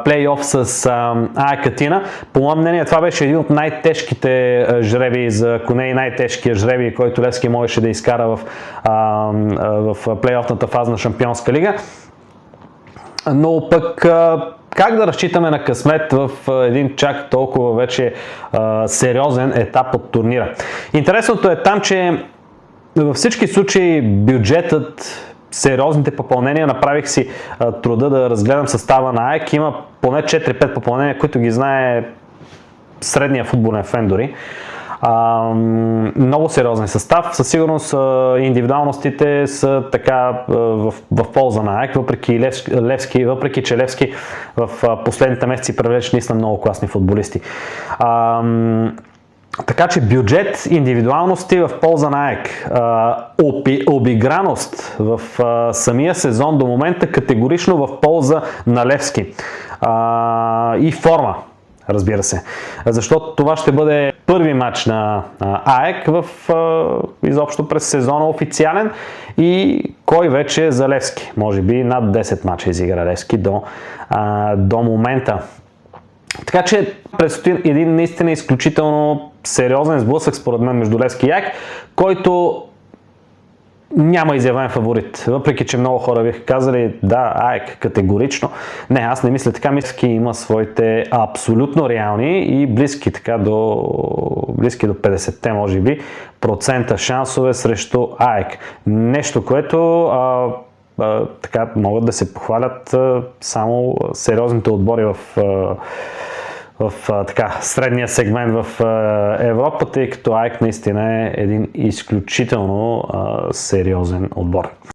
плейоф с АЕК Атина. По мое мнение това беше един от най-тежките жребии, за ако не и най-тежкия жребий, който Левски можеше да изкара в плейофната фаза на Шампионска лига. Но пък как да разчитаме на късмет в един чак толкова вече сериозен етап от турнира? Интересното е там, че във всички случаи бюджетът, сериозните попълнения, направих си труда да разгледам състава на АЕК. Има поне 4-5 попълнения, които ги знае средния футболен фен дори. Много сериозен състав. Със сигурност индивидуалностите са така в полза на АЕК, въпреки че Левски в последните месеци привлече наистина много класни футболисти. Така че бюджет, индивидуалности в полза на АЕК, обиграност в самия сезон до момента категорично в полза на Левски и форма, разбира се. Защото това ще бъде първи матч на АЕК изобщо през сезона официален и кой вече е за Левски. Може би над 10 мача изигра Левски до момента. Така че предстои един наистина изключително сериозен сблъсък според мен между Левски и АЕК, който няма изявен фаворит. Въпреки че много хора биха казали да, АЕК категорично. Не, аз не мисля така. Левски има своите абсолютно реални и близки до 50-те, може би, процента шансове срещу АЕК. Нещо, което така могат да се похвалят само сериозните отбори в средния сегмент в Европа, тъй като АЕК наистина е един изключително сериозен отбор.